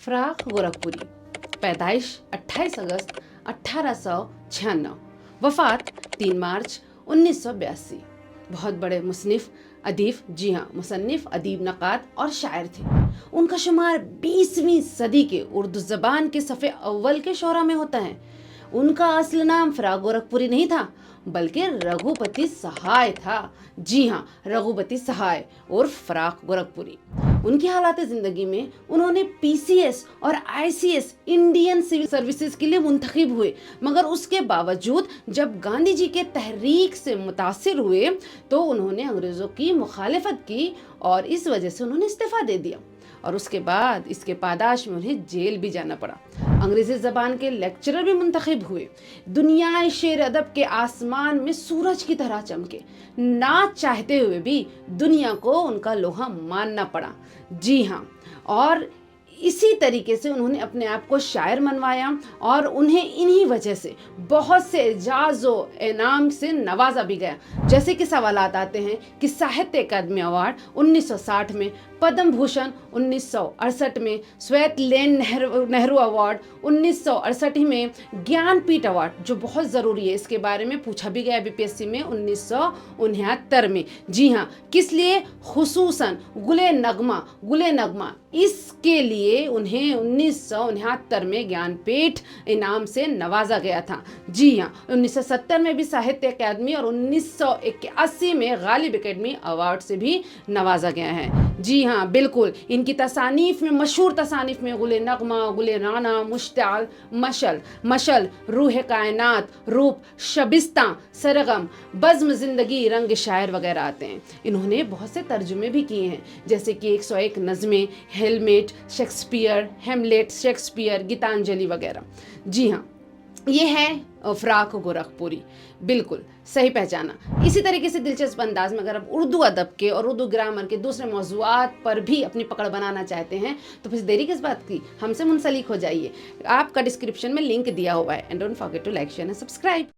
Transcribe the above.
फराख गोरखपुरी, पैदाइश 28 अगस्त 1896, वफ़ात 3 मार्च 1982। बहुत बड़े मुसन्निफ़, अदीब, जी हाँ, मुसन्निफ़, अदीब, नक़ाद और शायर थे। उनका शुमार 20वीं सदी के उर्दू ज़बान के सफ़े अव्वल के शोरा में होता है। उनका असल नाम फराख गोरखपुरी नहीं था, बल्कि रघुपति सहाय था। जी हाँ, रघुपति सहाय और फराख गोरखपुरी। उनकी हालात ज़िंदगी में उन्होंने पीसीएस और आईसीएस इंडियन सिविल सर्विसेज के लिए मुंतखब हुए, मगर उसके बावजूद जब गांधी जी के तहरीक से मुतासिर हुए तो उन्होंने अंग्रेज़ों की मुखालिफत की और इस वजह से उन्होंने इस्तीफ़ा दे दिया और उसके बाद इसके पादाश में उन्हें जेल भी जाना पड़ा। अंग्रेज़ी ज़बान के लेक्चरर भी मुंतखब हुए। दुनियाए शेर अदब के आसमान में सूरज की तरह चमके। ना चाहते हुए भी दुनिया को उनका लोहा मानना पड़ा। जी हाँ, और इसी तरीके से उन्होंने अपने आप को शायर मनवाया और उन्हें इन्हीं वजह से बहुत से एजाज़ व इनाम से नवाजा भी गया। जैसे कि सवालात आते हैं कि साहित्य अकादमी अवार्ड 1960 में, पद्म भूषण 1968 में, श्वेत लेन नेहरू अवार्ड 1968 में, ज्ञानपीठ अवार्ड जो बहुत ज़रूरी है, इसके बारे में पूछा भी गया बीपीएससी में 1969 में। जी हाँ, किस लिए? खुसूसन गुले नगमा इसके लिए उन्हें 1969 में ज्ञानपीठ इनाम से नवाजा गया था। जी हाँ, 1970 में भी साहित्य अकादमी और 1981 में गालिब एकेडमी अवार्ड से भी नवाजा गया है। जी हाँ, बिल्कुल। इनकी तसानीफ़ में, मशहूर तसानीफ़ में गुले नगमा, गुले राना, मुश्ताल, मशल, रूह कायनात, रूप, शबिस्तां, सरगम, बज़्म ज़िंदगी, रंग शायर वगैरह आते हैं। इन्होंने बहुत से तर्जुमे भी किए हैं, जैसे कि 101 नज़में, हेमलेट शेक्सपियर, गीतांजलि वगैरह। जी हाँ, ये है फराख गोरखपुरी। बिल्कुल सही पहचाना। इसी तरीके से दिलचस्प अंदाज में अगर आप उर्दू अदब के और उर्दू ग्रामर के दूसरे मौज़ूआत पर भी अपनी पकड़ बनाना चाहते हैं तो फिर देरी किस बात की, हमसे मुंसलिक हो जाइए। आपका डिस्क्रिप्शन में लिंक दिया हुआ है। And don't forget to like, share and subscribe.